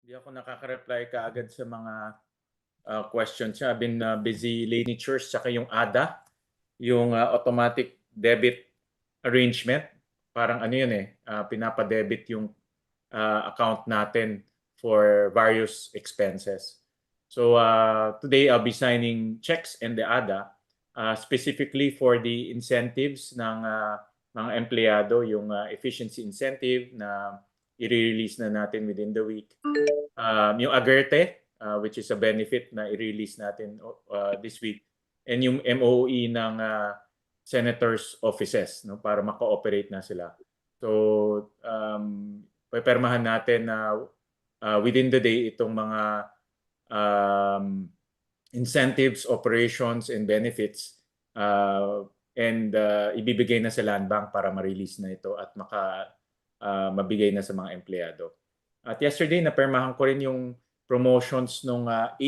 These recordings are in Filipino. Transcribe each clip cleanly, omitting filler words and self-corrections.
Hindi ako nakaka-reply kaagad sa mga questions niya. I've been busy lately church tsaka yung ADA, yung automatic debit arrangement. Parang ano yun pinapa-debit yung account natin for various expenses. So today I'll be signing checks and the ADA specifically for the incentives ng mga empleyado, yung efficiency incentive na i-release na natin within the week. Yung Agerte, which is a benefit na i-release natin this week. And yung MOE ng senators' offices, no, para maka-operate na sila. So, pepermahan natin na within the day itong mga incentives, operations, and benefits and ibibigay na sa Land Bank para ma-release na ito at mabigay na sa mga empleyado. At yesterday, napermahan ko rin yung promotions ng 8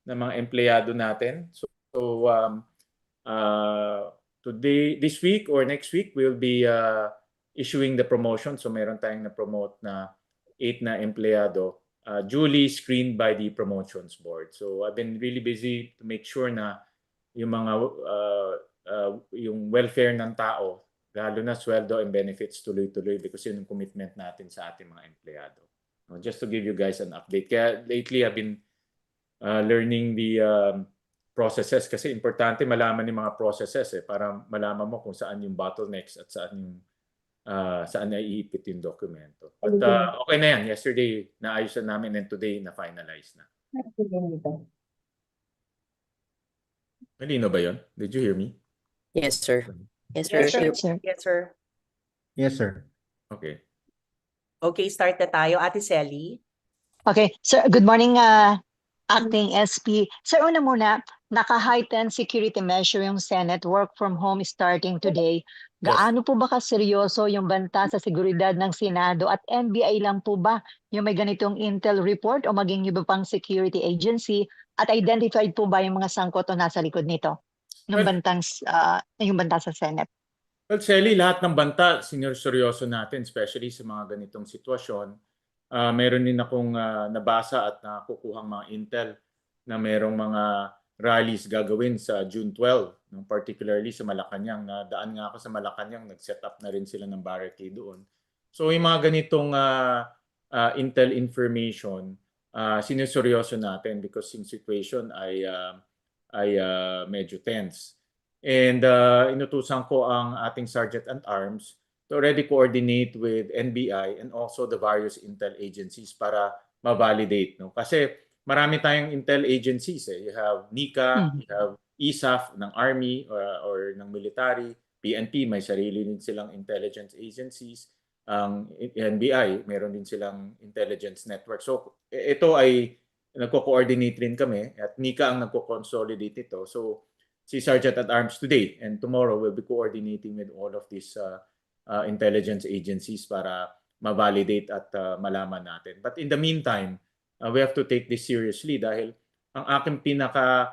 na mga empleyado natin. So today, this week or next week, we'll be issuing the promotion. So meron tayong na-promote na 8 na empleyado duly screened by the promotions board. So I've been really busy to make sure na yung mga yung welfare ng tao, lalo na sweldo and benefits, tuloy-tuloy because yun yung commitment natin sa ating mga empleyado. Just to give you guys an update. Kaya lately I've been learning the processes kasi importante malaman yung mga processes para malaman mo kung saan yung bottlenecks at saan na iipit yung dokumento. But okay na yan. Yesterday naayos na namin and today na finalize na. Malino ba yun? Did you hear me? Yes, sir. Yes, sir. Yes, sir. Yes, sir. Yes, sir. Okay. Okay, start na tayo. Ate Sally. Okay, sir, good morning, Acting SP. Sir, una muna, naka-heightened security measure yung Senate, work from home starting today. Gaano po ba kaseryoso yung banta sa seguridad ng Senado at NBI lang po ba yung may ganitong intel report o maging iba pang security agency at identified po ba yung mga sangkot o nasa likod nito ng yung banta sa Senate? Well, Sally, lahat ng banta, seryoso natin, especially sa mga ganitong sitwasyon. Meron din akong nabasa at nakukuhang mga intel na merong mga rallies gagawin sa June 12, particularly sa Malacanang. Daan nga ako sa Malacanang, nag-set up na rin sila ng barricade doon. So yung mga ganitong intel information, sinuseryoso natin because yung situation ay medyo tense. And inutusan ko ang ating Sergeant-at-Arms to already coordinate with NBI and also the various intel agencies para ma-validate. No? Kasi marami tayong intel agencies. You have NICA, you have ISAF ng Army or ng military, PNP, may sarili din silang intelligence agencies. Ang NBI, meron din silang intelligence network. So ito ay nagko-coordinate rin kami at NICA ang nagko-consolidate ito. So si Sergeant-at-Arms today and tomorrow will be coordinating with all of these intelligence agencies para ma-validate at malaman natin. But in the meantime, we have to take this seriously dahil ang aking pinaka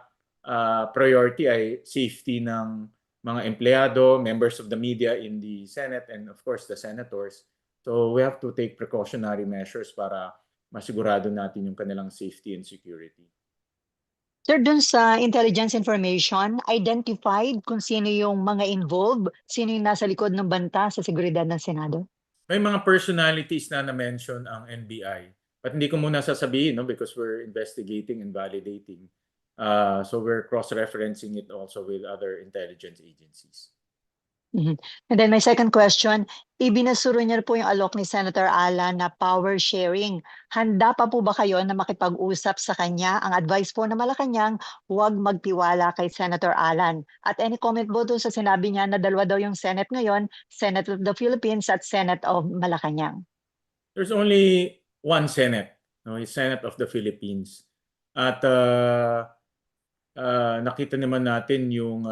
priority ay safety ng mga empleyado, members of the media in the Senate, and of course the senators. So we have to take precautionary measures para masigurado natin yung kanilang safety and security. Sir, dun sa intelligence information, identified kung sino yung mga involved, sino yung nasa likod ng banta sa seguridad ng Senado? May mga personalities na na-mention ang NBI. But hindi ko muna sasabihin because we're investigating and validating. So we're cross-referencing it also with other intelligence agencies. And then my second question, ibinasuro niya po yung alok ni Senator Alan na power sharing. Handa pa po ba kayo na makipag-usap sa kanya? Ang advice po na Malacanang, huwag magtiwala kay Senator Alan. At any comment po doon sa sinabi niya na dalawa daw yung Senate ngayon, Senate of the Philippines at Senate of Malacanang? There's only one Senate, it's Senate of the Philippines. At nakita naman natin yung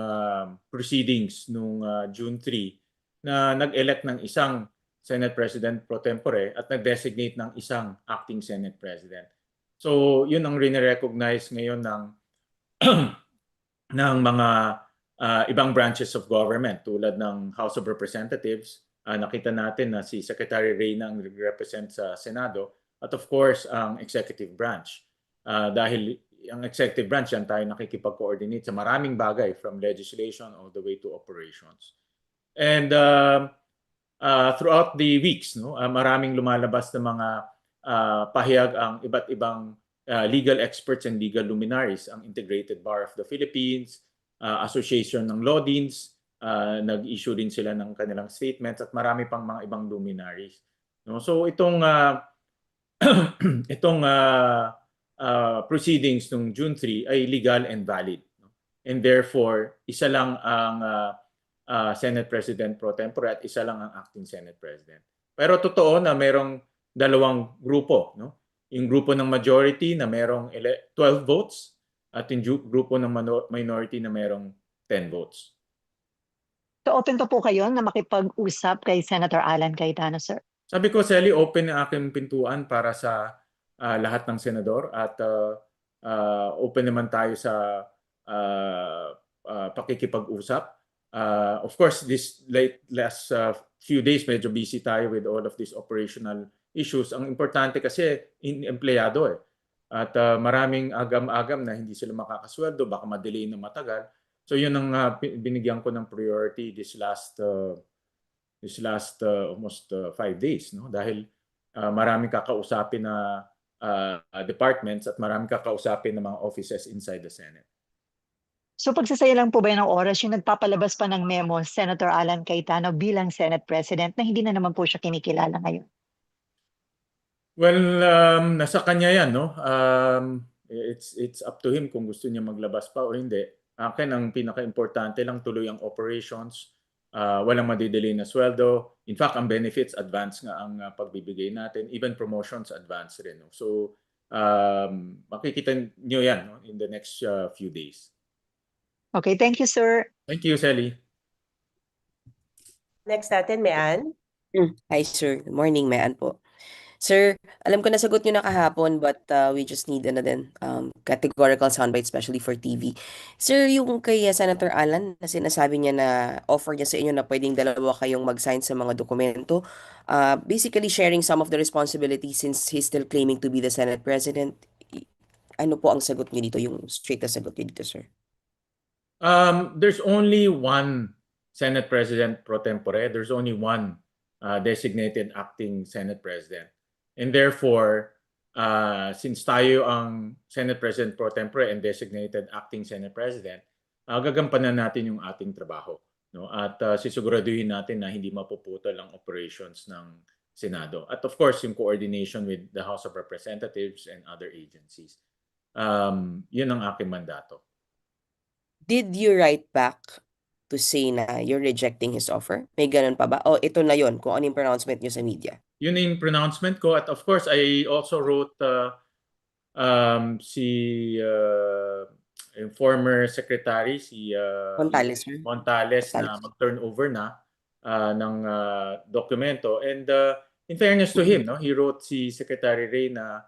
proceedings nung June 3 na nag-elect ng isang Senate President pro tempore at nag-designate ng isang acting Senate President. So yun ang rin-recognize ngayon ng ng mga ibang branches of government tulad ng House of Representatives. Nakita natin na si Secretary Reyna ang represent sa Senado at of course ang executive branch. Dahil ang executive branch yan tayo nakikipag-coordinate sa maraming bagay from legislation all the way to operations. And throughout the weeks, no, maraming lumalabas na mga pahayag ang iba't ibang legal experts and legal luminaries, ang Integrated Bar of the Philippines, Association ng Law Deans, nag-issue din sila ng kanilang statements at marami pang mga ibang luminaries. No? So itong proceedings nung June 3 ay legal and valid. No? And therefore, isa lang ang Senate President pro tempore at isa lang ang acting Senate President. Pero totoo na merong dalawang grupo, no? Yung grupo ng majority na merong 12 votes at yung grupo ng minority na merong 10 votes. So open pa po kayo na makipag-usap kay Senator Alan Cayetano, sir? Sabi ko, Sally, open ang aking pintuan para sa lahat ng senador at open naman tayo sa pakikipag-usap. Of course, this last few days, medyo busy tayo with all of these operational issues. Ang importante kasi, empleyado eh. At maraming agam-agam na hindi sila makakasweldo, baka madelay na matagal. So yun ang binigyan ko ng priority this last almost 5 days, no? Dahil maraming kakausapin na departments at maraming kakausapin ng mga offices inside the Senate. So pagsasaya lang po ba ng oras yung nagpapalabas pa ng memo, Senator Alan Cayetano bilang Senate President na hindi na naman po siya kinikilala ngayon? Well, nasa kanya yan, no? It's up to him kung gusto niya maglabas pa o hindi. Akin ang pinaka-importante lang tuloy ang operations. Walang madidelay na sweldo. In fact, ang benefits advance nga ang pagbibigay natin. Even promotions advance rin. No? So, makikita nyo yan, no? In the next few days. Okay, thank you, sir. Thank you, Sally. Next natin, Mean. Hi, sir. Good morning, Mayan po. Sir, alam ko nasagot nyo na kahapon but we just need categorical soundbite especially for TV. Sir, yung kay Senator Alan na sinasabi niya na offer niya sa inyo na pwedeng dalawa kayong mag-sign sa mga dokumento, basically sharing some of the responsibilities since he's still claiming to be the Senate President. Ano po ang sagot niyo dito, yung straight na sagot niyo dito, sir? There's only one Senate President pro tempore. There's only one designated acting Senate President. And therefore, since tayo ang Senate President pro tempore and designated acting Senate President, gagampanan natin yung ating trabaho. No? At sisiguraduhin natin na hindi mapuputol ang operations ng Senado. At of course, yung coordination with the House of Representatives and other agencies. Yun ang aking mandato. Did you write back to say na you're rejecting his offer? May ganun pa ba? O ito na yon kung ano yung pronouncement nyo sa media? Yun yung pronouncement ko. At of course, I also wrote yung former secretary, si Montales, sir. Montales na mag-turnover na ng dokumento. And in fairness to him, no, he wrote si Secretary Ray na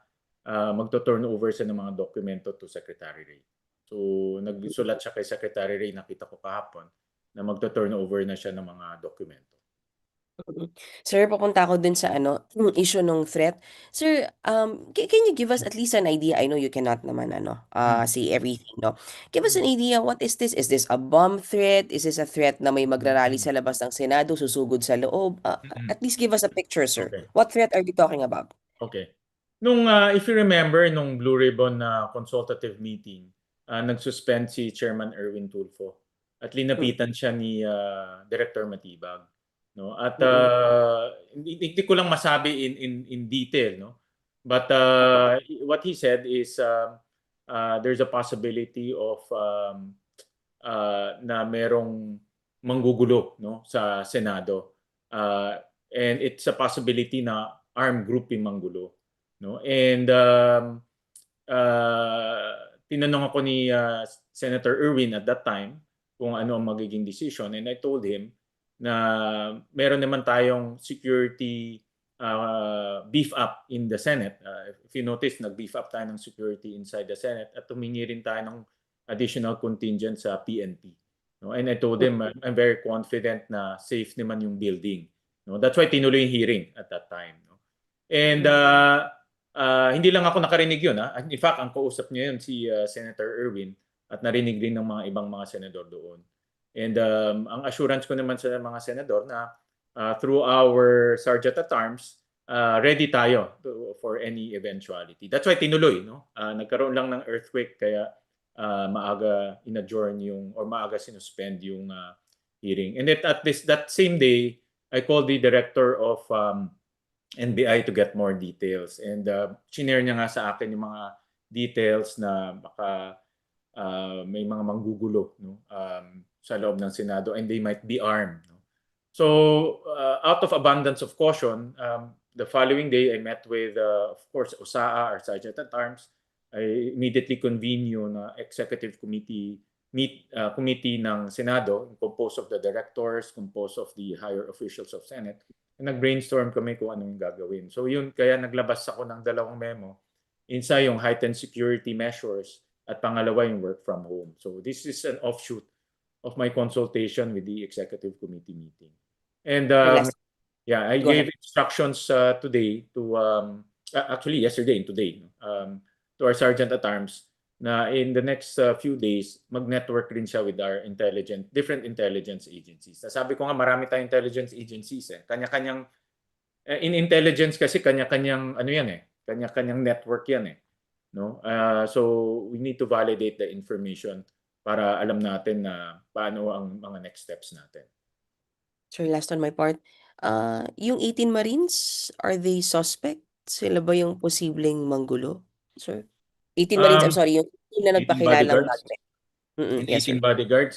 magto-turnover siya ng mga dokumento to Secretary Ray. So nagsulat siya kay Secretary Ray, nakita ko kahapon, na magto-turnover na siya ng mga dokumento. Sir, papunta ako dun sa yung issue ng threat. Sir, can you give us at least an idea? I know you cannot naman say everything, no? Give us an idea, what is this? Is this a bomb threat? Is this a threat na may magrarally sa labas ng Senado, susugod sa loob? At least give us a picture, sir. Okay. What threat are we talking about? Okay. If you remember, nung Blue Ribbon consultative meeting, nagsuspend si Chairman Erwin Tulfo at linapitan siya ni Director Matibag. No? At hindi ko lang masabi in detail, no? But what he said is there's a possibility of na merong manggugulo, no, sa Senado. And it's a possibility na armed group yung manggulo, no? And tinanong ako ni Senator Erwin at that time kung ano ang magiging decision, and I told him na meron naman tayong security beef up in the Senate. If you notice, nag-beef up tayo ng security inside the Senate at tumingi rin tayo ng additional contingent sa PNP. No? And I told him I'm very confident na safe naman yung building. No? That's why tinuloy yung hearing at that time. No? And hindi lang ako nakarinig yun. In fact, ang kausap niya yun si Senator Erwin at narinig din ng mga ibang mga senador doon. And ang assurance ko naman sa mga senador na through our Sergeant at Arms, ready tayo for any eventuality. That's why tinuloy, no? Nagkaroon lang ng earthquake kaya maaga in-adjourn yung or maaga sinuspend yung hearing. And at that same day, I called the director of NBI to get more details. And shinare niya nga sa akin yung mga details na baka may mga manggugulo, no? Sa loob ng Senado and they might be armed. No? So out of abundance of caution, the following day I met with, of course, OSAA, our Sergeant at Arms. I immediately convened yung executive committee committee ng Senado, composed of the directors, composed of the higher officials of Senate. And nag-brainstorm kami kung anong gagawin. So yun, kaya naglabas ako ng 2 memo. Isa yung heightened security measures at pangalawa yung work from home. So this is an offshoot of my consultation with the executive committee meeting. And yeah, I Go gave instructions today to actually yesterday and today to our Sergeant at Arms na in the next few days mag-network rin siya with our different intelligence agencies. Sabi ko nga marami tayong intelligence agencies Kanya-kanyang in intelligence kasi kanya-kanyang ano yan kanya-kanyang network yan no? So we need to validate the information para alam natin na paano ang mga next steps natin. Sir, last on my part. Yung 18 Marines, are they suspect? Sila ba yung posibleng manggulo, sir? 18 Marines, I'm sorry, yung team na 18 nagpakilalang bodyguards? bagay. In Yes, 18 sir. bodyguards?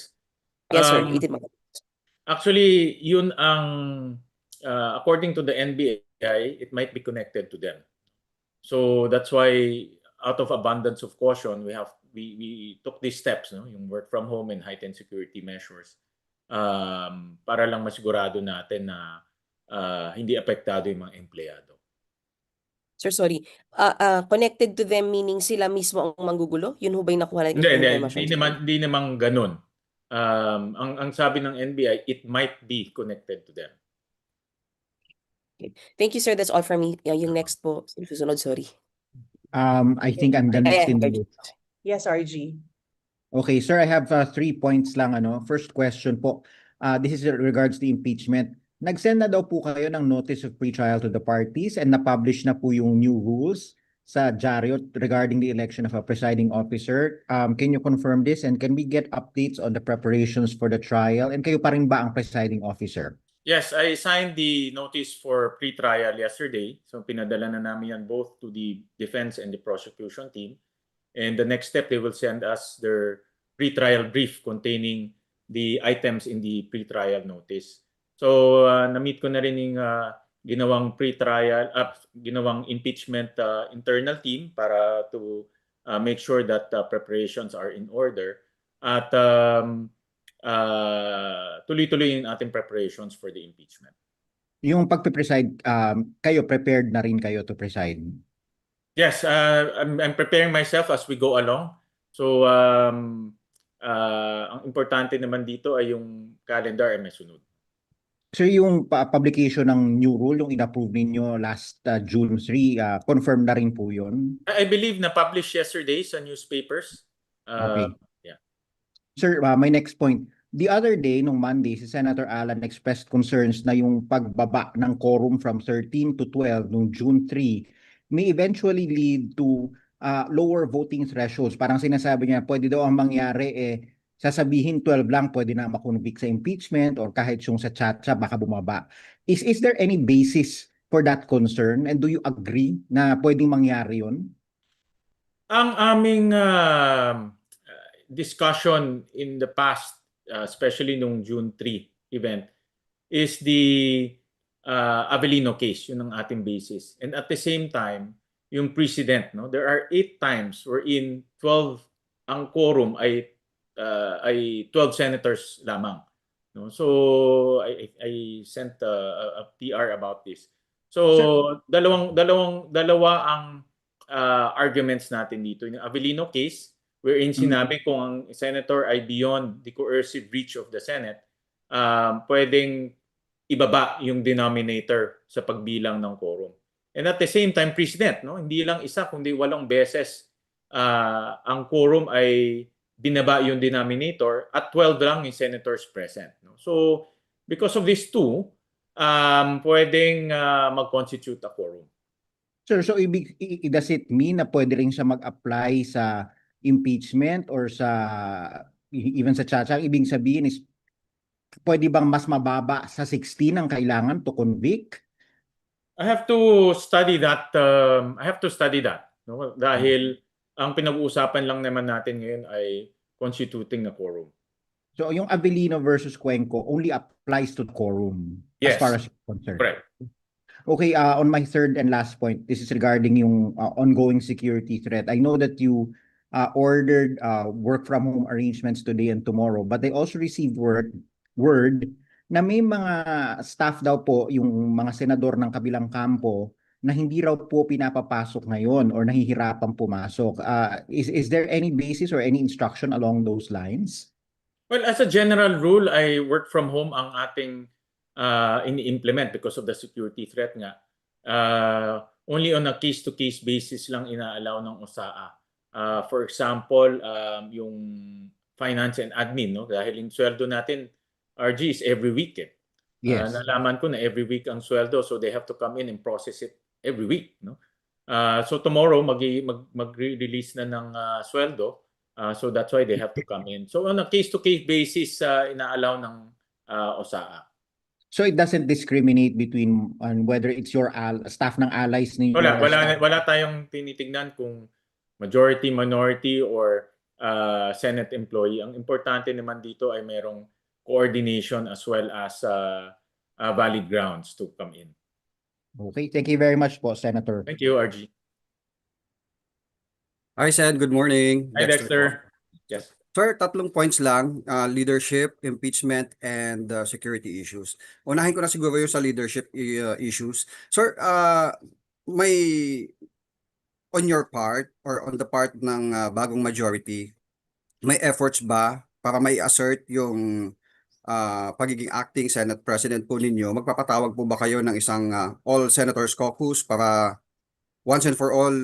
Yes, sir. 18 Marines. Actually, yun ang according to the NBI, it might be connected to them. So that's why out of abundance of caution, we took these steps, no, yung work from home and heightened security measures, para lang masigurado natin na hindi apektado yung mga empleyado. Sir, sorry. Connected to them meaning sila mismo ang manggugulo? Yun ho ba yung nakuha natin information? Hindi naman ganun. Ang sabi ng NBI, it might be connected to them. Okay. Thank you, sir. That's all from me. Yung next po, susunod, sorry. I think I'm the next in the list. Yes, RG. Okay, sir, I have 3 points lang. First question po, this is regards the impeachment. Nag-send na daw po kayo ng notice of pre-trial to the parties and na-publish na po yung new rules sa JARIO regarding the election of a presiding officer. Can you confirm this and can we get updates on the preparations for the trial? And kayo pa rin ba ang presiding officer? Yes, I signed the notice for pre-trial yesterday. So pinadala na namin yan both to the defense and the prosecution team. And the next step, they will send us their pre-trial brief containing the items in the pre-trial notice. So na-meet ko na rin yung ginawang pre-trial, ginawang impeachment internal team para to make sure that preparations are in order. At tuloy-tuloy yung ating preparations for the impeachment. Yung pagpe-preside, kayo prepared na rin kayo to preside? Yes, I'm preparing myself as we go along. So ang importante naman dito ay yung calendar ay may sunod. So yung publication ng new rule, yung in-approve ninyo last June 3, confirm na rin po yun? I believe na-publish yesterday sa newspapers. Okay. Yeah. Sir, my next point. The other day, nung Monday, si Senator Alan expressed concerns na yung pagbaba ng quorum from 13 to 12 nung June 3 may eventually lead to lower voting thresholds. Parang sinasabi niya, pwede daw ang mangyari sasabihin 12 lang pwede na makonvict sa impeachment or kahit yung sa chat-chat baka bumaba. Is there any basis for that concern and do you agree na pwedeng mangyari yun? Ang aming discussion in the past, especially nung June 3 event, is the Avellino case, yun ang ating basis. And at the same time, yung precedent, no? There are 8 times wherein 12 ang quorum ay 12 senators lamang. No? So I sent a PR about this. So dalawa ang arguments natin dito. Yung Avellino case wherein sinabi kung ang senator ay beyond the coercive reach of the Senate, pwedeng ibaba yung denominator sa pagbilang ng quorum. And at the same time, President, no? Hindi lang isa kundi 8 beses ang quorum ay binaba yung denominator at 12 lang yung senators present, no? So because of these two, pwedeng mag-constitute a quorum. Sir, so does it mean na pwede rin siya mag-apply sa impeachment or sa even sa tsatsang? Ibig sabihin is pwede bang mas mababa sa 16 ang kailangan to convict? I have to study that. No? Dahil ang pinag-uusapan lang naman natin ngayon ay constituting a quorum. So yung Avellino versus Cuenco only applies to quorum as Yes. far as you're concerned. Correct. Okay, on my third and last point, this is regarding yung ongoing security threat. I know that you ordered work from home arrangements today and tomorrow, but I also received word na may mga staff daw po, yung mga senador ng kabilang kampo, na hindi raw po pinapapasok ngayon or nahihirapang pumasok. Is there any basis or any instruction along those lines? Well, as a general rule, ay work from home ang ating ini-implement because of the security threat nga. Only on a case-to-case basis lang inaalaw ng OSAA. For example, yung finance and admin, no? Dahil yung sweldo natin, RG, is every week. Yes. Nalaman ko na every week ang sweldo, so they have to come in and process it every week, no? So tomorrow mag-release na ng sweldo, so that's why they have to come in. So on a case-to-case basis, inaalaw ng OSAA. So it doesn't discriminate between whether it's your staff ng allies ninyo or staff. Wala tayong tinitingnan kung majority, minority, or Senate employee. Ang importante naman dito ay merong coordination as well as valid grounds to come in. Okay, thank you very much po, Senator. Thank you, RG. Hi, Sen. Good morning. Hi, po. Dexter. Yes. Sir, 3 points lang, leadership, impeachment, and security issues. Unahin ko na siguro yung sa leadership issues. Sir, may on your part or on the part ng bagong majority, may efforts ba para may assert yung pagiging acting Senate President po ninyo? Magpapatawag po ba kayo ng isang all senators caucus para once and for all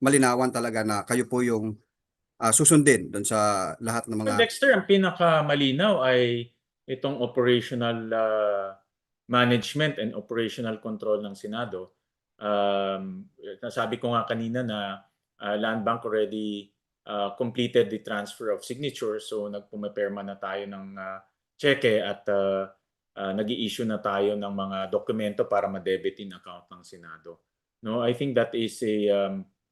malinawan talaga na kayo po yung susundin doon sa lahat ng mga... Dexter, ang pinakamalinaw ay itong operational management and operational control ng Senado. Nasabi ko nga kanina na Land Bank already completed the transfer of signatures, so nagpumiperma na tayo ng cheque at nag-i-issue na tayo ng mga dokumento para ma-debit in account ng Senado. No, I think that is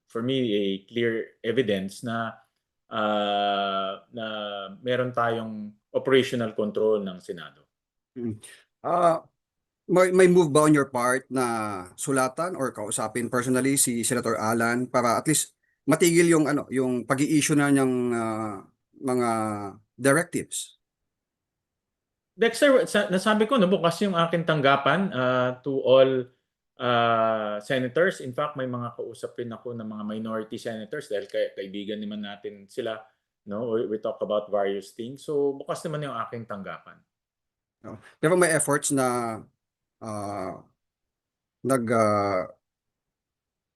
for me a clear evidence na meron tayong operational control ng Senado. May move ba on your part na sulatan or kausapin personally si Senator Alan para at least matigil yung pag-i-issue na niyang mga directives? Dexter, nasabi ko na bukas yung aking tanggapan to all senators. In fact, may mga kausap rin ako ng mga minority senators dahil kaibigan naman natin sila. No, we talk about various things. So bukas naman yung aking tanggapan. Pero may efforts na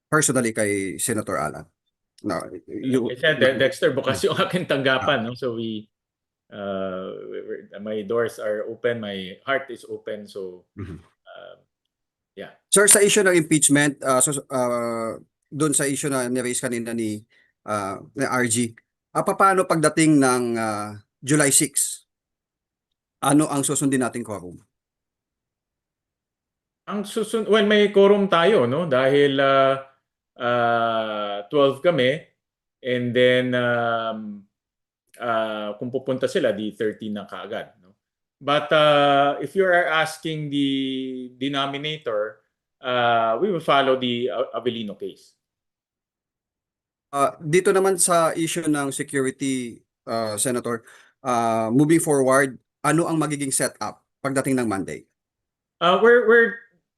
personally kay Senator Alan. No, I said, Dexter, bukas yung aking tanggapan. No? So my doors are open, my heart is open. So yeah. Sir, sa issue ng impeachment, doon sa issue na ni-raise kanina ni RG, paano pagdating ng July 6? Ano ang susundin nating quorum? Well, may quorum tayo, no? Dahil 12 kami, and then kung pupunta sila, di 13 na kaagad. No? But if you are asking the denominator, we will follow the Avellino case. Dito naman sa issue ng security, Senator, moving forward, ano ang magiging setup pagdating ng Monday?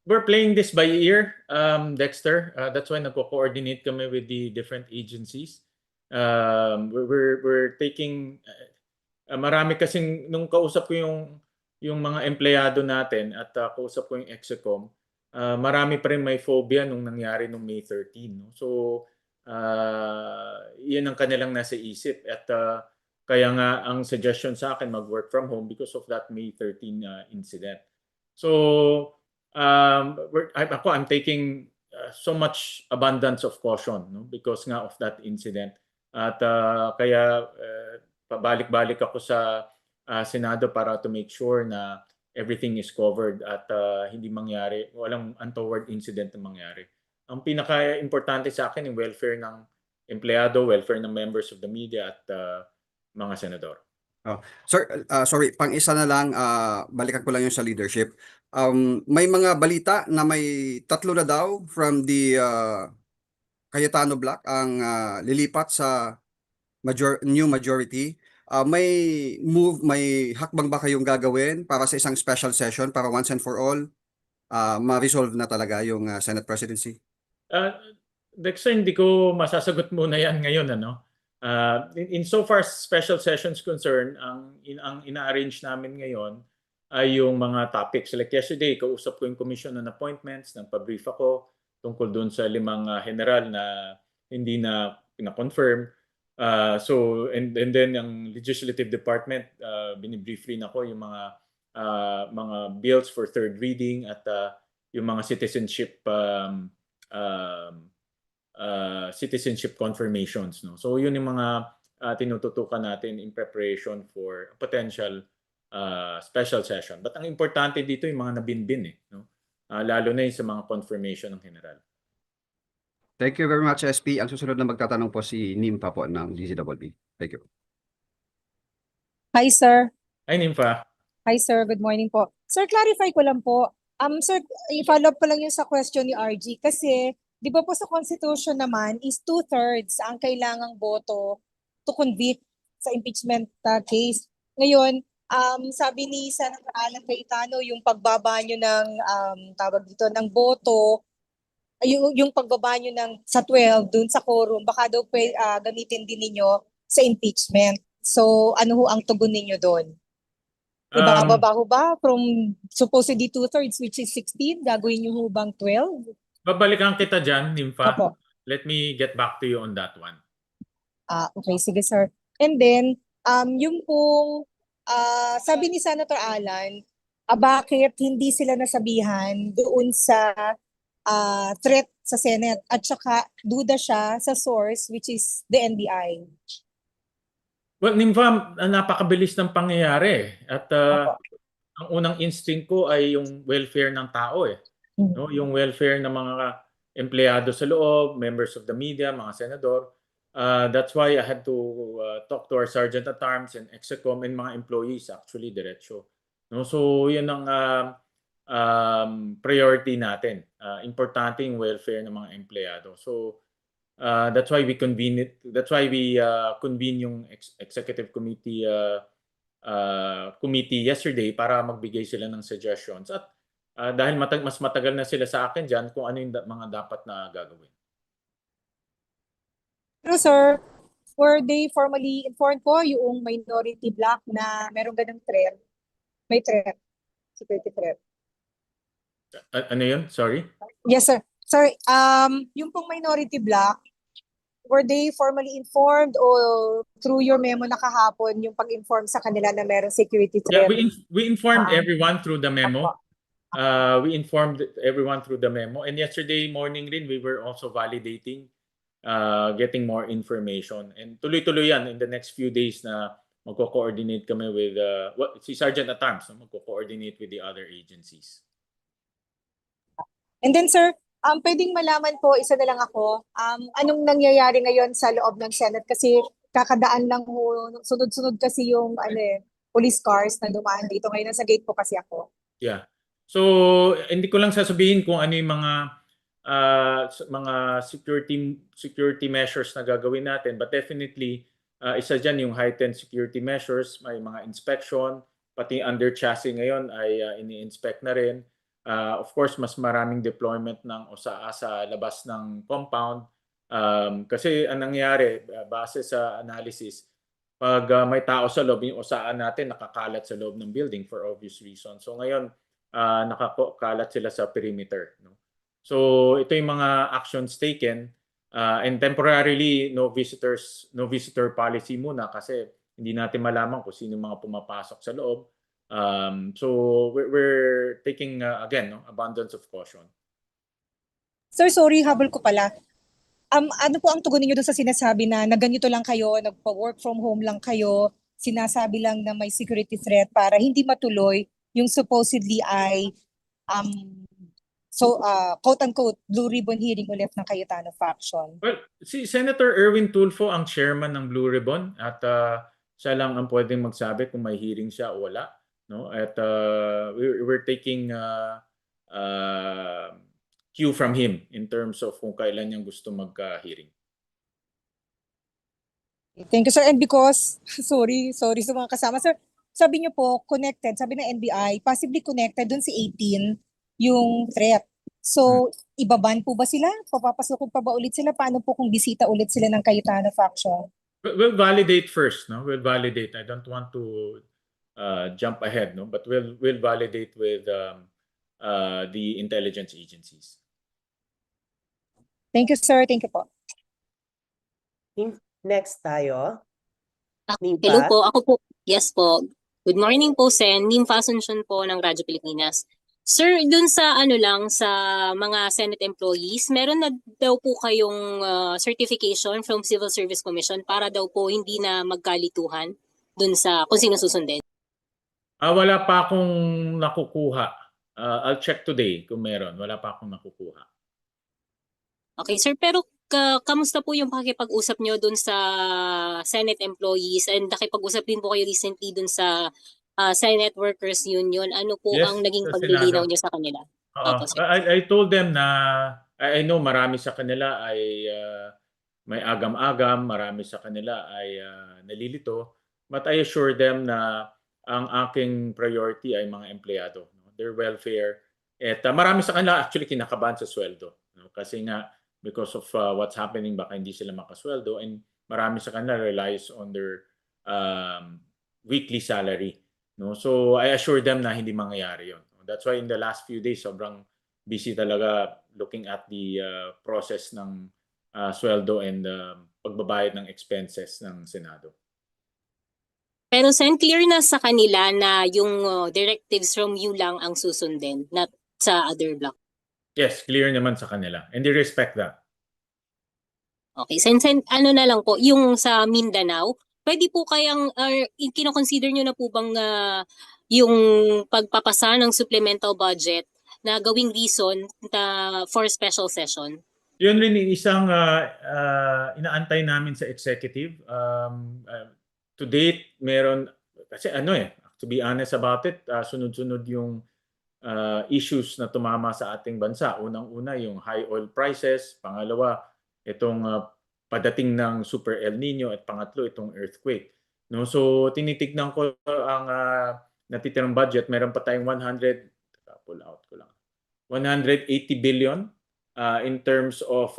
We're playing this by ear, Dexter. That's why nagko-coordinate kami with the different agencies. We're taking marami kasing nung kausap ko yung mga empleyado natin at kausap ko yung Execom, marami pa rin may phobia nung nangyari nung May 13. No? So, yan ang kanilang nasa isip. At kaya nga ang suggestion sa akin mag-work from home because of that May 13 incident. So, I'm taking so much abundance of caution, no? Because nga of that incident. At kaya pabalik-balik ako sa Senado para to make sure na everything is covered at hindi mangyari, walang untoward incident na mangyari. Ang pinaka-importante sa akin yung welfare ng empleyado, welfare ng members of the media at mga senador. Sir, sorry, pang-isa na lang, balikan ko lang yung sa leadership. May mga balita na may 3 na daw from the Cayetano Block ang lilipat sa new majority. May hakbang ba kayong gagawin para sa isang special session para once and for all ma-resolve na talaga yung Senate presidency? Dexter, hindi ko masasagot muna yan ngayon. In so far special sessions concern, ang ina-arrange namin ngayon ay yung mga topics. Like yesterday, kausap ko yung Commission on Appointments, nagpa-brief ako tungkol doon sa 5 general na hindi na pina-confirm. And then ang Legislative Department, binibrief rin ako yung mga bills for third reading at yung mga citizenship confirmations, no. So yun yung mga tinututukan natin in preparation for a potential special session. But ang importante dito yung mga nabinbin no. Lalo na yung sa mga confirmation ng general. Thank you very much, SP. Ang susunod na magtatanong po si Nimpa po ng DCWB. Thank you. Hi, sir. Ay, Nympha. Hi, sir. Good morning po. Sir, clarify ko lang po. Sir, i-follow up ko lang yung sa question ni RG. Kasi, di ba po sa Constitution naman is 2/3 ang kailangang boto to convict sa impeachment case. Ngayon, sabi ni Senator Alan Cayetano, yung pagbaba nyo ng, tawag dito, ng boto, yung pagbaba nyo sa 12 dun sa quorum, baka daw gamitin din ninyo sa impeachment. So, ano ho ang tugon ninyo doon? Ibababa ho ba from supposedly 2/3 which is 16, gagawin nyo ho bang 12? Babalikan kita dyan, Nympha. Opo. Let me get back to you on that one. Okay, sige sir. And then, yung pong, sabi ni Senator Alan, bakit hindi sila nasabihan doon sa threat sa Senate at saka duda siya sa source which is the NBI. Well, Nympha, napakabilis ng pangyayari. At Opo. ang unang instinct ko ay yung welfare ng tao No, yung welfare ng mga empleyado sa loob, members of the media, mga senador. That's why I had to talk to our Sergeant at Arms and Execom and mga employees actually diretso. No, so yun ang priority natin. Importante yung welfare ng mga empleyado. So that's why we convene it. That's why we convene yung executive committee yesterday para magbigay sila ng suggestions at dahil mas matagal na sila sa akin dyan kung ano yung mga dapat na gagawin. Pero sir, were they formally informed po yung minority bloc na merong ganang threat? May threat. Security threat. Ano yun? Sorry? Yes sir. Sir, yung pong minority bloc, were they formally informed or through your memo na kahapon yung pag-inform sa kanila na merong security Yeah, threat? we informed everyone through the memo. We informed everyone through the memo. And yesterday morning rin, we were also validating, getting more information. And tuloy-tuloy yan in the next few days na magko-coordinate kami with si Sergeant at Arms, magko-coordinate with the other agencies. And then sir, pwedeng malaman po, isa na lang ako, anong nangyayari ngayon sa loob ng Senate? Kasi kakadaan lang ho, sunod-sunod kasi yung police cars na dumaan dito. Ngayon nasa gate po kasi ako. Yeah. So, hindi ko lang sasabihin kung ano yung mga security measures na gagawin natin, but definitely isa dyan yung heightened security measures, may mga inspection, pati under chassis ngayon ay ini-inspect na rin. Of course, mas maraming deployment ng OSAA sa labas ng compound. Kasi ang nangyari, base sa analysis, pag may tao sa loob, yung OSAA natin nakakalat sa loob ng building for obvious reasons. So ngayon, nakakalat sila sa perimeter, no? So ito yung mga actions taken, and temporarily no visitor policy muna kasi hindi natin malaman kung sino mga pumapasok sa loob. So we're taking again, no, abundance of caution. Sir, sorry, habol ko pala. Ano po ang tugon niyo doon sa sinasabi na ganito lang kayo, nagpa-work from home lang kayo, sinasabi lang na may security threat para hindi matuloy yung supposedly ay quote-unquote blue ribbon hearing ulit ng Cayetano faction. Well, si Senator Erwin Tulfo ang chairman ng Blue Ribbon at siya lang ang pwedeng magsabi kung may hearing siya o wala, no? At we're taking cue from him in terms of kung kailan niya gusto magka-hearing. Thank you, sir. And because, sorry sa mga kasama. Sir, sabi niyo po, connected, sabi ng NBI, possibly connected dun si 18 yung threat. So, ibaban po ba sila? Papapasok pa ba ulit sila? Paano po kung bisita ulit sila ng Cayetano faction? We'll validate first, no? We'll validate. I don't want to jump ahead, no? But we'll validate with the intelligence agencies. Thank you, sir. Thank you po. Next tayo. Hello Nimpa. po, ako po. Yes po. Good morning po, Sen. Nimfa Asuncion po ng Radyo Pilipinas. Sir, dun sa sa mga Senate employees, meron na daw po kayong certification from Civil Service Commission para daw po hindi na magkalituhan dun sa kung sino susundin. Wala pa akong nakukuha. I'll check today kung meron. Wala pa akong nakukuha. Okay, sir, pero kamusta po yung pakikipag-usap nyo dun sa Senate employees and nakipag-usap din po kayo recently dun sa Senate Workers Union? Ano po Yes, ang naging sa paglilinaw Senado. nyo sa kanila? Oo. Opo, sir. I told them na I know marami sa kanila ay may agam-agam, marami sa kanila ay nalilito, but I assure them na ang aking priority ay mga empleyado, no? Their welfare. At marami sa kanila actually kinakabahan sa sweldo, no? Kasi nga because of what's happening baka hindi sila makasweldo, and marami sa kanila relies on their weekly salary, no? So I assure them na hindi mangyayari 'yon. That's why in the last few days sobrang busy talaga looking at the process ng sweldo and pagbabayad ng expenses ng Senado. Pero Sen, clear na sa kanila na yung directives from you lang ang susundin, not sa other block. Yes, clear naman sa kanila, and they respect that. Okay, Sen, ano na lang po, yung sa Mindanao, pwede po kayang, kino-consider nyo na po bang yung pagpapasa ng supplemental budget na gawing reason for special session? Yun rin yung isang inaantay namin sa executive. To date, meron, kasi to be honest about it, sunod-sunod yung issues na tumama sa ating bansa. Unang-una yung high oil prices, pangalawa itong padating ng Super El Nino, at pangatlo itong earthquake. No, so tinitignan ko ang natitirang budget, meron pa tayong 180 billion in terms of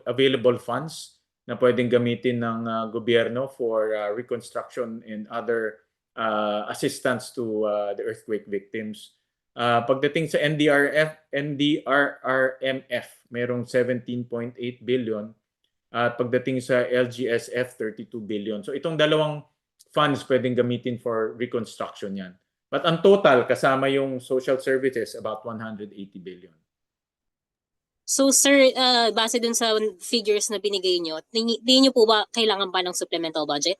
available funds na pwedeng gamitin ng gobyerno for reconstruction and other assistance to the earthquake victims. Pagdating sa NDRRMF, merong 17.8 billion. At pagdating sa LGSF, 32 billion. So itong dalawang funds pwedeng gamitin for reconstruction yan. But ang total, kasama yung social services, about 180 billion. So sir, base dun sa figures na binigay nyo, tingin nyo po ba kailangan pa ng supplemental budget?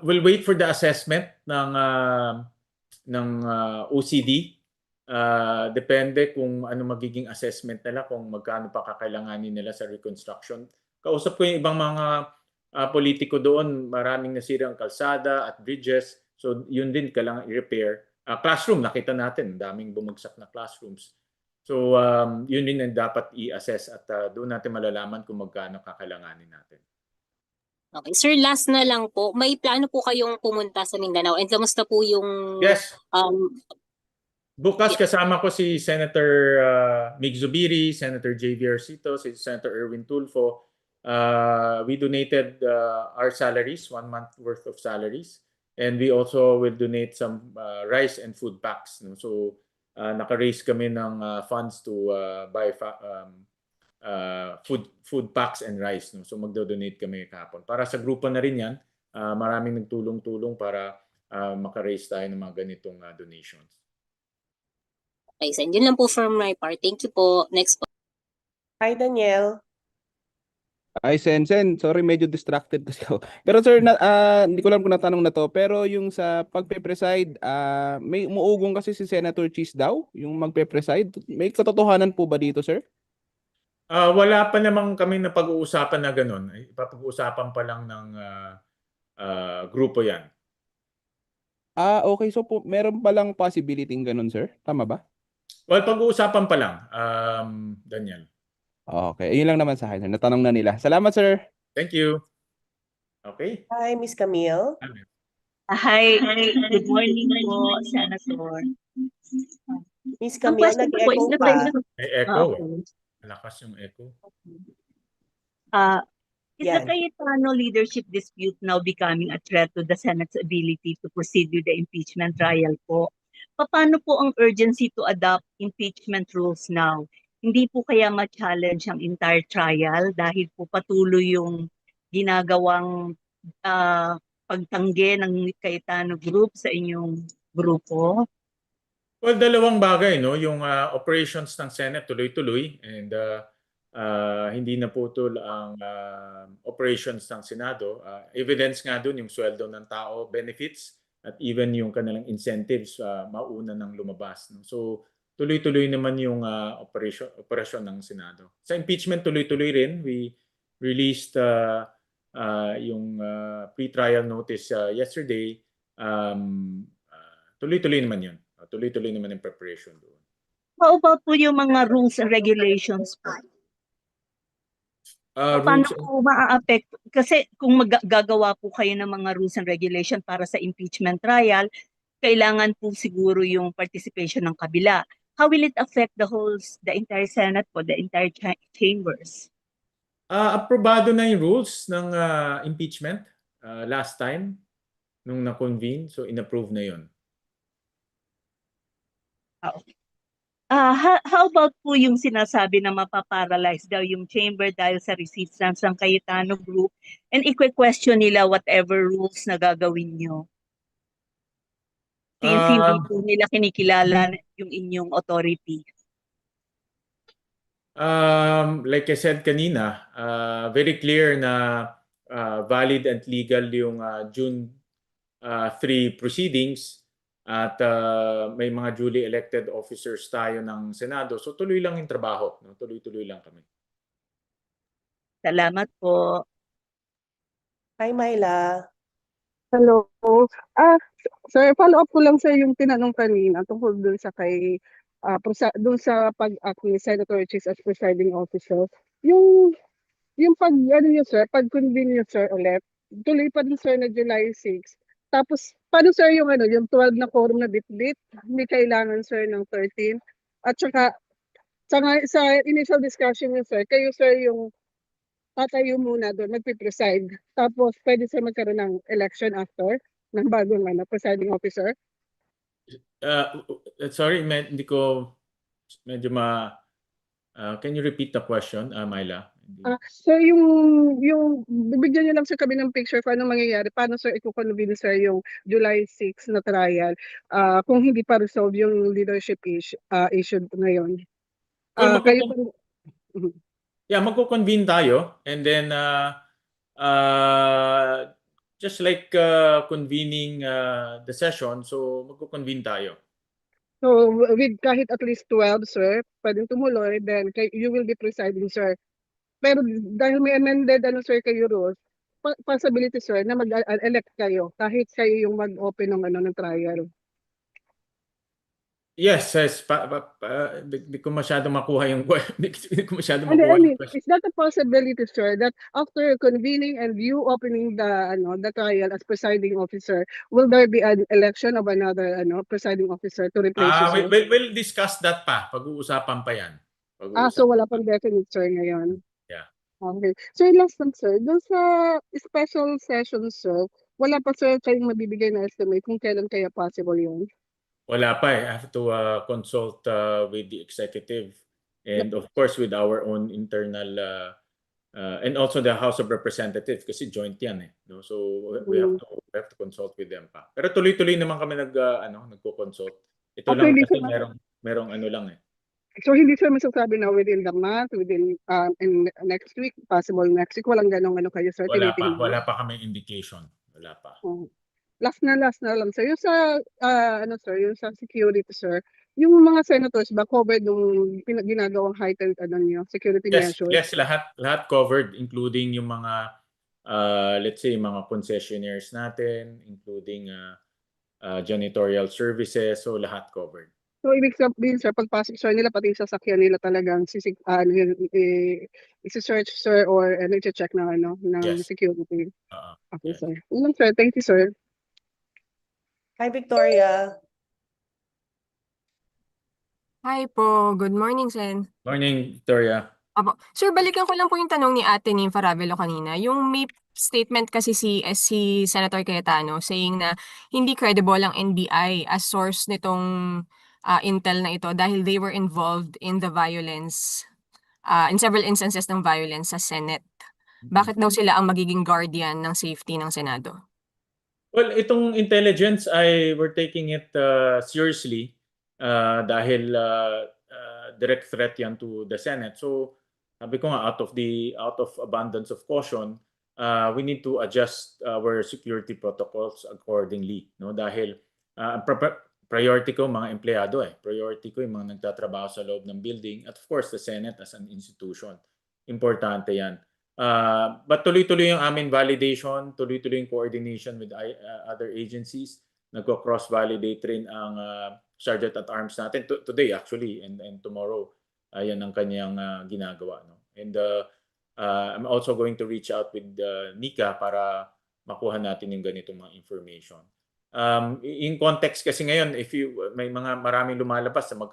We'll wait for the assessment ng OCD. Depende kung ano magiging assessment nila, kung magkano pa kakailanganin nila sa reconstruction. Kausap ko yung ibang mga politiko doon, maraming nasirang kalsada at bridges. So yun din kailangan i-repair. Classroom, nakita natin, daming bumagsak na classrooms. So yun din ang dapat i-assess at doon natin malalaman kung magkano kakailanganin natin. Okay. Sir, last na lang po, may plano po kayong pumunta sa Mindanao and kamusta po yung Yes. Bukas kasama ko si Senator Mig Zubiri, Senator JV Arcito, si Senator Erwin Tulfo. We donated our salaries, 1 month worth of salaries. And we also will donate some rice and food packs. No? So naka-raise kami ng funds to buy food packs and rice. No? So magdo-donate kami kahapon. Para sa grupo na rin yan, maraming nagtulong-tulong para maka-raise tayo ng mga ganitong donations. Okay, Sen. Yun lang po from my part. Thank you po. Next po. Hi, Daniel. Ay, Sen, sorry, medyo distracted kasi ako. Pero sir, hindi ko alam kung natanong na to, pero yung sa pagpe-preside, may umuugong kasi si Senator Cheese daw, yung magpe-preside. May katotohanan po ba dito, sir? Wala pa namang kami na pag-uusapan na ganun. Ipapag-uusapan pa lang ng grupo yan. Okay. So po, meron palang possibility ng ganun, sir? Tama ba? Well, pag-uusapan pa lang, Daniel. Okay. Yun lang naman sa akin, sir. Natanong na nila. Salamat, sir. Thank you. Okay. Hi, Miss Camille. Hi, good morning po, Senator. Miss Ang Camille, question ko po is nag-echo the pa. May echo. Okay. Malakas yung echo. Is the Yan. Cayetano leadership dispute now becoming a threat to the Senate's ability to proceed with the impeachment trial po? Paano po ang urgency to adopt impeachment rules now? Hindi po kaya ma-challenge ang entire trial dahil po patuloy yung ginagawang pagtanggi ng Cayetano Group sa inyong grupo? Well, dalawang bagay, no? Yung operations ng Senate tuloy-tuloy and hindi naputol ang operations ng Senado. Evidence nga dun yung sweldo ng tao, benefits, at even yung kanilang incentives mauna nang lumabas. No? So, tuloy-tuloy naman yung operasyon ng Senado. Sa impeachment, tuloy-tuloy rin. We released yung pre-trial notice yesterday. Tuloy-tuloy naman yun. Tuloy-tuloy naman yung preparation doon. How about po yung mga rules and regulations po? Paano Rules, po maa-affect? Kasi kung gagawa po kayo ng mga rules and regulation para sa impeachment trial, kailangan po siguro yung participation ng kabila. How will it affect the entire Senate po, the entire chambers? aprobado na yung rules ng impeachment last time nung na-convene. So, in-approve na yun. How about po yung sinasabi na mapaparalyze daw yung chamber dahil sa resistance ng Cayetano Group and i-question nila whatever rules na gagawin nyo? Since hindi po nila kinikilala yung inyong authority. Like I said kanina, very clear na valid and legal yung June 3 proceedings at may mga duly elected officers tayo ng Senado. So tuloy lang yung trabaho. No? Tuloy-tuloy lang kami. Salamat po. Hi, Myla. Hello. Sir, follow up ko lang sa yung tinanong kanina tungkol dun sa dun sa pag-act ni Senator Cheese as presiding officer. Yung pag-convene niyo sir ulit, tuloy pa din sir na July 6. Tapos, paano sir yung yung 12 na quorum na bitbit? May kailangan sir ng 13. At saka, sa initial discussion niyo sir, kayo sir yung tatayo muna doon, magpipreside. Tapos, pwede sir magkaroon ng election after ng bagong presiding officer. Sorry, hindi ko medyo can you repeat the question, Myla? So yung bibigyan niyo lang sir kami ng picture kung ano mangyayari, paano sir i-convene sir yung July 6 na trial kung hindi pa resolve yung leadership issue ngayon. Kayo pa magko-convene tayo and then just like convening the session, so magko-convene tayo. So with kahit at least 12 sir, pwedeng tumuloy, then you will be presiding sir. Pero dahil may amended sir kayo rules, possibility sir na mag-elect kayo kahit kayo yung mag-open ng trial. Yes, hindi ko masyado makuha yung hindi ko masyado And makuha yung question. is that a possibility sir that after convening and you opening the trial as presiding officer, will there be an election of another presiding officer to replace you sir? We'll discuss that pa. Pag-uusapan pa yan. So wala pang definite sir ngayon. Yeah. Okay. So last lang sir, doon sa special session sir, Wala pa sir kayong mabibigay na estimate kung kailan kaya possible yun? Wala pa eh. I have to consult with the executive and of course with our own internal and also the House of Representatives kasi joint yan eh. No? So we have to consult with them pa. Pero tuloy-tuloy naman kami nagko-consult. Ito lang Actually, kasi sir, merong ano lang eh. so hindi sir masasabi na within the month, within in next week, possible next week, walang ganong ano kayo sir, tinitingnan? Wala pa kami indication. Wala pa. Oh. Last na lang sir. Yung sa ano sir, yung sa security sir, yung mga senators ba covered nung ginagawang heightened security Yes, measures? yes, lahat covered including yung mga let's say mga concessionaires natin, including janitorial services, so lahat covered. So ibig sabihin sir, pagpasok sir nila pati yung sasakyan nila talagang isi-search sir or i-check na ng Yes. security. Okay yes. sir. Yun sir, thank you sir. Hi, Victoria. Hi po. Good morning, Sen. Morning, Victoria. Apo. Sir, balikan ko lang po yung tanong ni Ate Nympha Ravelo kanina. Yung may statement kasi si Senator Cayetano saying na hindi credible ang NBI as source nitong intel na ito dahil they were involved in the violence, in several instances ng violence sa Senate. Bakit daw sila ang magiging guardian ng safety ng Senado? Well, itong intelligence we're taking it seriously dahil direct threat yan to the Senate. So sabi ko nga out of abundance of caution, we need to adjust our security protocols accordingly, no? Dahil priority ko mga empleyado eh. Priority ko yung mga nagtatrabaho sa loob ng building at of course the Senate as an institution. Importante yan. But tuloy-tuloy yung aming validation, tuloy-tuloy yung coordination with other agencies. Nagko-cross-validate rin ang Sergeant at Arms natin today actually and tomorrow. Yan ang kanyang ginagawa. No? And I'm also going to reach out with Nika para makuha natin yung ganitong mga information. In context kasi ngayon, if may maraming lumalabas na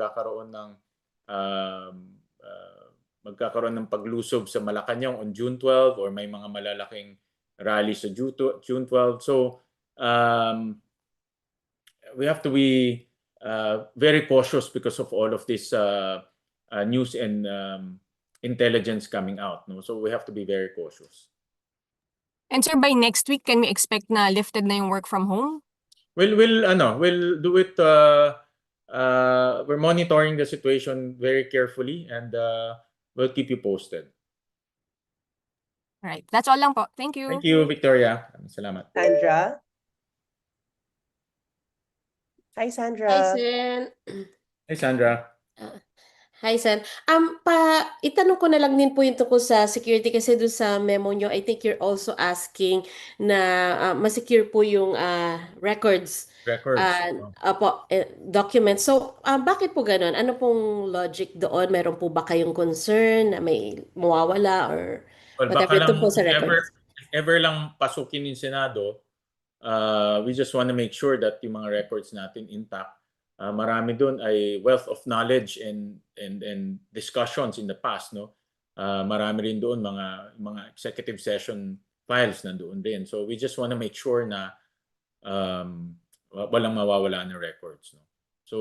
magkakaroon ng paglusob sa Malacanang on June 12 or may mga malalaking rally sa June 12. So we have to be very cautious because of all of this news and intelligence coming out. No? So we have to be very cautious. And sir, by next week, can we expect na lifted na yung work from home? We'll do it. We're monitoring the situation very carefully and we'll keep you posted. All right. That's all lang po. Thank you. Thank you, Victoria. Salamat. Sandra. Hi, Sandra. Hi, Sen. Hey, Sandra. Hi, Sen. Itanong ko na lang din po yung tungkol sa security kasi doon sa memo nyo, I think you're also asking na masecure po yung records, documents. So, bakit po ganun? Ano pong logic doon? Meron po ba kayong concern na may mawawala or whatever ito po sa records? If ever lang pasukin yung Senado, we just want to make sure that yung mga records natin intact. Marami doon ay wealth of knowledge and discussions in the past, no? Marami rin doon mga executive session files na doon din. So we just want to make sure na walang mawawala ng records, no? So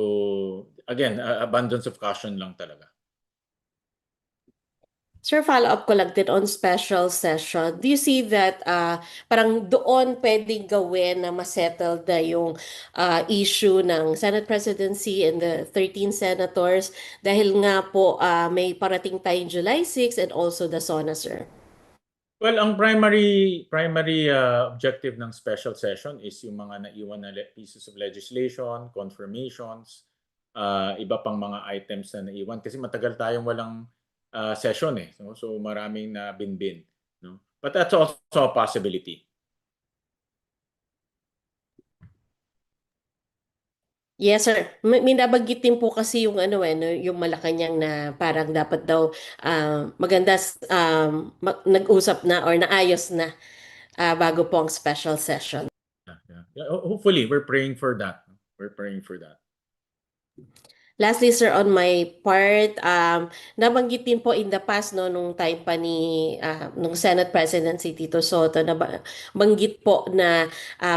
again, abundance of caution lang talaga. Sir, follow-up ko lang din on special session. Do you see that parang doon pwedeng gawin na masettle na yung issue ng Senate presidency and the 13 senators dahil nga po may parating tayong July 6 and also the SONA, sir? Well, ang primary objective ng special session is yung mga naiwan na pieces of legislation, confirmations, iba pang mga items na naiwan kasi matagal tayong walang session eh. So maraming na binbin, no? But that's also a possibility. Yes, sir. May nabanggit din po kasi yung yung Malacanang na parang dapat daw maganda nag-usap na or naayos na bago po ang special session. Yeah. Hopefully, we're praying for that. We're praying for that. Lastly, sir, on my part, nabanggit din po in the past, no, nung time pa ni nung Senate President si Tito Soto, banggit po na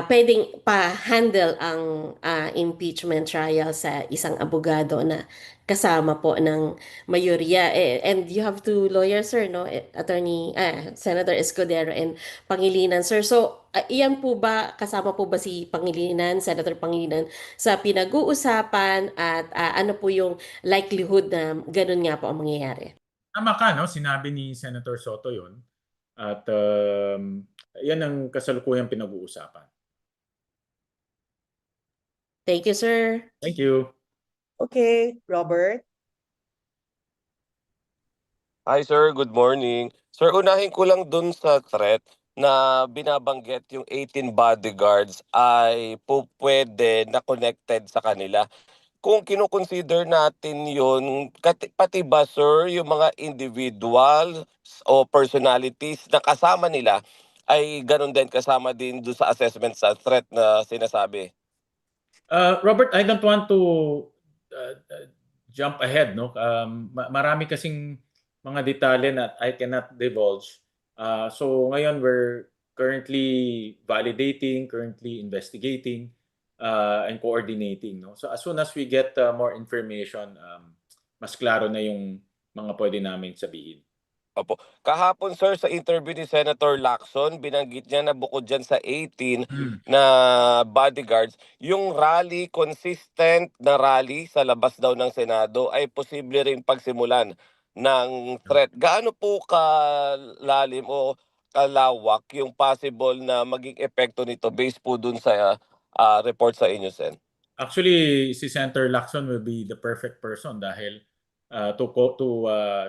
pwedeng pa-handle ang impeachment trial sa isang abogado na kasama po ng mayorya. And you have two lawyers, sir, no? Senator Escudero and Pangilinan, sir. So, iyan po ba, kasama po ba si Pangilinan, Senator Pangilinan, sa pinag-uusapan at ano po yung likelihood na ganun nga po ang mangyayari? Tama ka, no? Sinabi ni Senator Soto yun. At yan ang kasalukuyang pinag-uusapan. Thank you, sir. Thank you. Okay, Robert. Hi sir, good morning. Sir, unahin ko lang dun sa threat na binabanggit yung 18 bodyguards ay pwede na connected sa kanila. Kung kino-consider natin yun, pati ba sir, yung mga individual o personalities na kasama nila ay ganun din kasama din doon sa assessment sa threat na sinasabi? Robert, I don't want to jump ahead, no? Marami kasing mga detalye na I cannot divulge. So ngayon we're currently validating, currently investigating, and coordinating, no? So as soon as we get more information, mas klaro na yung mga pwede namin sabihin. Opo. Kahapon sir sa interview ni Senator Lacson, binanggit niya na bukod dyan sa 18 na bodyguards, yung rally, consistent na rally sa labas daw ng Senado ay posible rin pagsimulan ng threat. Gaano po kalalim o kalawak yung possible na maging epekto nito based po dun sa report sa inyo, Sen? Actually, si Senator Lacson will be the perfect person dahil to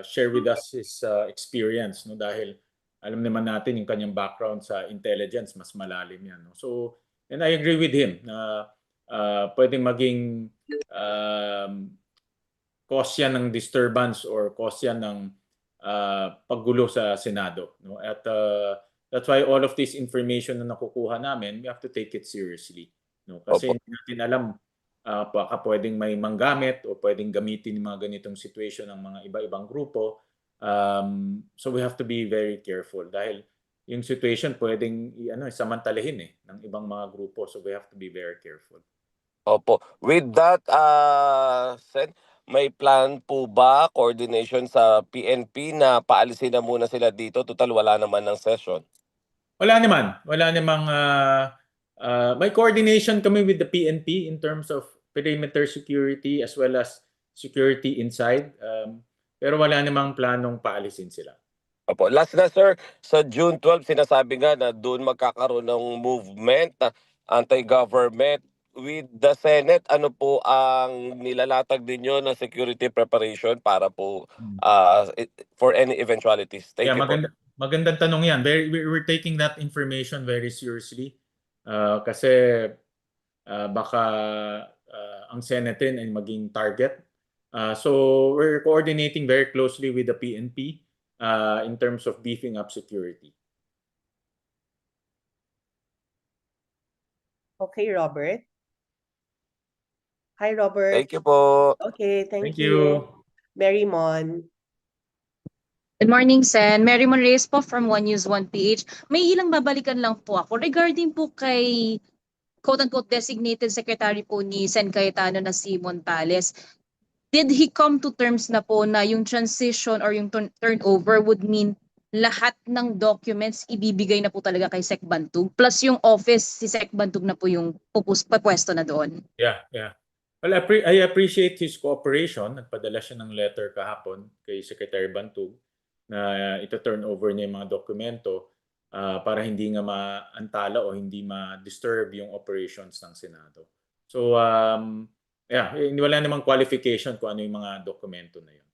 share with us his experience, no, dahil alam naman natin yung kanyang background sa intelligence, mas malalim yan, no? So, and I agree with him na pwedeng maging cause yan ng disturbance or cause yan ng paggulo sa Senado, no? At that's why all of this information na nakukuha namin, we have to take it seriously, no? Kasi hindi natin alam, baka pwedeng may manggamit o pwedeng gamitin yung mga ganitong situation ng mga iba-ibang grupo. So we have to be very careful dahil yung situation pwedeng samantalahin ng ibang mga grupo. So we have to be very careful. Opo. With that, Sen, may plan po ba coordination sa PNP na paalisin na muna sila dito? Total, wala naman ng session. Wala naman. Wala namang may coordination kami with the PNP in terms of perimeter security as well as security inside. Pero wala namang planong paalisin sila. Opo. Last na sir, sa June 12 sinasabi nga na doon magkakaroon ng movement anti-government with the Senate. Ano po ang nilalatag ninyo na security preparation para po for any eventualities? Thank you po. Magandang tanong yan. We're taking that information very seriously. Kasi baka ang Senate rin ay maging target. So we're coordinating very closely with the PNP in terms of beefing up security. Okay, Robert. Hi, Robert. Thank you po. Okay, thank Thank you. Mary Mon. Good morning, Sen. Mary Mon Reyes po from One News, One PH. May ilang babalikan lang po ako regarding po kay quote-unquote designated secretary po ni Sen Cayetano na si Montales. Did he come to terms na po na yung transition or yung turnover would mean lahat ng documents ibibigay na po talaga kay Sec Bantug plus yung office si Sec Bantug na po yung pupwesto na doon? Yeah. Well, I appreciate his cooperation. Nagpadala siya ng letter kahapon kay Secretary Bantug na ito-turn over niya yung mga dokumento para hindi nga maantala o hindi ma-disturb yung operations ng Senado. So, wala namang qualification kung ano yung mga dokumento na yun.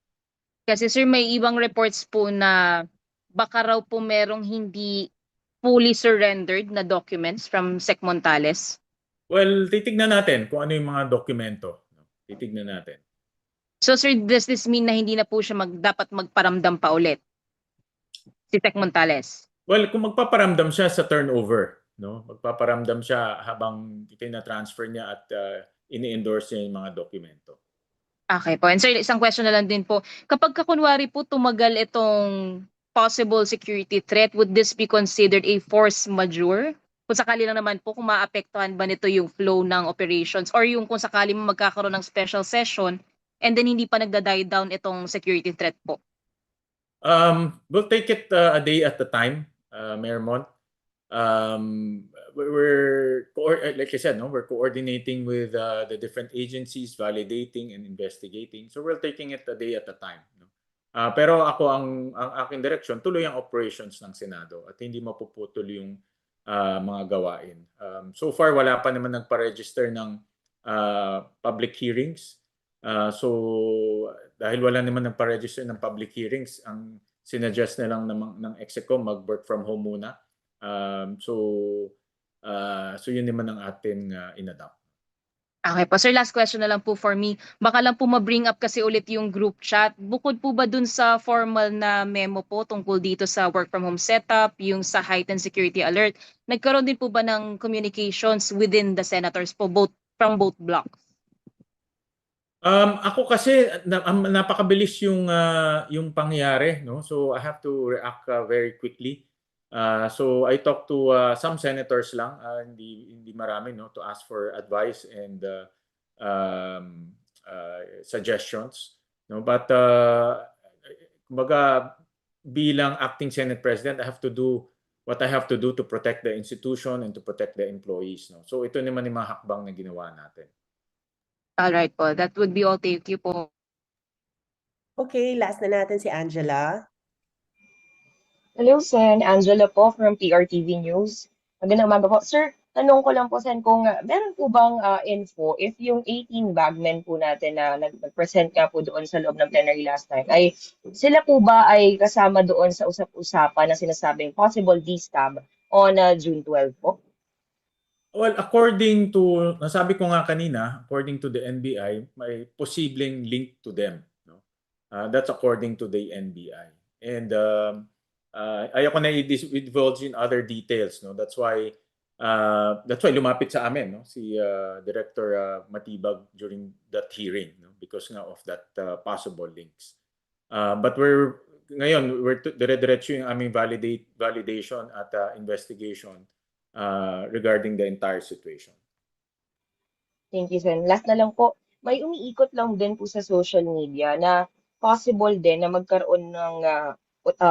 Kasi sir, may ibang reports po na baka raw po merong hindi fully surrendered na documents from Sec Montales. Well, titignan natin kung ano yung mga dokumento. Titignan natin. So sir, does this mean na hindi na po siya dapat magparamdam pa ulit si Sec Montales? Well, kung magpaparamdam siya sa turnover, no? Magpaparamdam siya habang tina-transfer niya at ini-endorse niya yung mga dokumento. Okay po. And sir, isang question na lang din po. Kapag kunwari po tumagal itong possible security threat, would this be considered a force majeure? Kung sakali lang naman po, kung maapektuhan ba nito yung flow ng operations or yung kung sakali mo magkakaroon ng special session and then hindi pa nagda-die down itong security threat po. We'll take it a day at a time, Mayor Mon. Like I said, no, we're coordinating with the different agencies, validating and investigating. So we're taking it a day at a time. No? Pero ako ang aking direction, tuloy ang operations ng Senado at hindi mapuputol yung mga gawain. So far wala pa naman nagpa-register ng public hearings. So dahil wala naman nagpa-register ng public hearings, ang sinuggest na lang ng Execo mag-work from home muna. So yun naman ang atin in-adopt. Okay po. Sir, last question na lang po for me. Baka lang po ma-bring up kasi ulit yung group chat. Bukod po ba dun sa formal na memo po tungkol dito sa work from home setup, yung sa heightened security alert, nagkaroon din po ba ng communications within the senators po, from both blocks? Ako kasi napakabilis yung pangyayari, no? So I have to react very quickly. So I talked to some senators lang, hindi marami, no, to ask for advice and suggestions, no. But kumbaga bilang acting Senate President, I have to do what I have to do to protect the institution and to protect the employees, no. So ito naman yung mga hakbang na ginawa natin. All right po. That would be all. Thank you po. Okay, last na natin si Angela. Hello, Sen. Angela po from PRTV News. Magandang umaga po. Sir, tanong ko lang po, Sen, kung meron po bang info if yung 18 bagmen po natin na nag-present nga po doon sa loob ng plenary last time, ay sila po ba ay kasama doon sa usap-usapan na sinasabing possible destab on June 12 po? Well, according to, nasabi ko nga kanina, according to the NBI, may posibleng link to them, no? That's according to the NBI. And ayoko na i-divulge in other details, no. That's why lumapit sa amin, no, si Director Matibag during that hearing, no, because nga of that possible links. But we're dire-diretso yung aming validation at investigation regarding the entire situation. Thank you, Sen. Last na lang po, may umiikot lang din po sa social media na possible din na magkaroon ng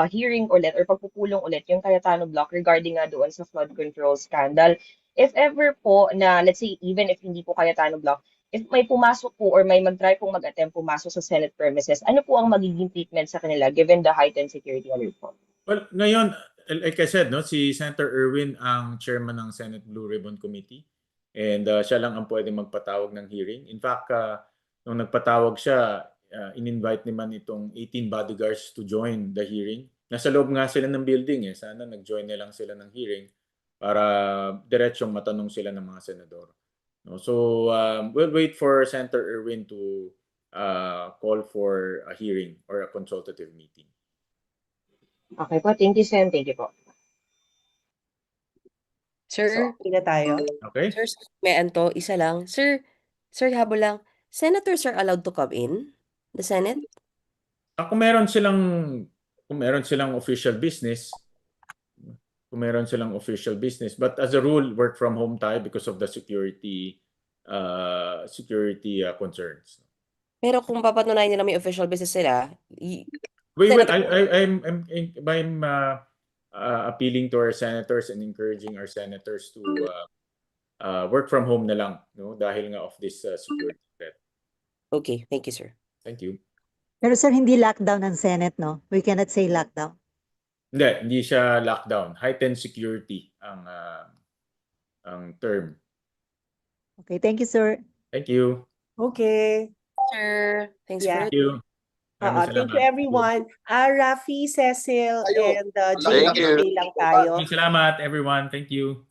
hearing ulit or pagpupulong ulit yung Cayetano Block regarding nga doon sa flood control scandal. If ever po na, let's say, even if hindi po Cayetano Block, if may pumasok po or may mag-try pong mag-attempt pumasok sa Senate premises, ano po ang magiging treatment sa kanila given the heightened security alert po? Well, ngayon, like I said, no, si Senator Erwin ang chairman ng Senate Blue Ribbon Committee and siya lang ang pwede magpatawag ng hearing. In fact, nung nagpatawag siya, in-invite naman itong 18 bodyguards to join the hearing. Nasa loob nga sila ng building, sana nag-join na lang sila ng hearing para diretsong matanong sila ng mga senador. No? So we'll wait for Senator Erwin to call for a hearing or a consultative meeting. Okay po, thank you, Sen. Thank you po. Sir, Okay na tayo. Okay? Sir, may anto, isa lang. Sir, habol lang. Senators are allowed to come in the Senate? Kung meron silang official business, but as a rule, work from home tayo because of the security concerns. Pero kung papatunayan nila may official business sila, I'm appealing to our senators and encouraging our senators to work from home na lang, no, dahil nga of this security threat. okay, thank you, sir. Thank you. Pero sir, hindi lockdown ng Senate, no? We cannot say lockdown. Hindi siya lockdown. Heightened security ang term. Okay, thank you, sir. Thank you. Okay. Sir, thanks Yeah. Thank you. Maraming Thank you salamat. everyone. Rafi, Cecil, and Thank Jane, you. stay lang tayo. Maraming salamat everyone. Thank you.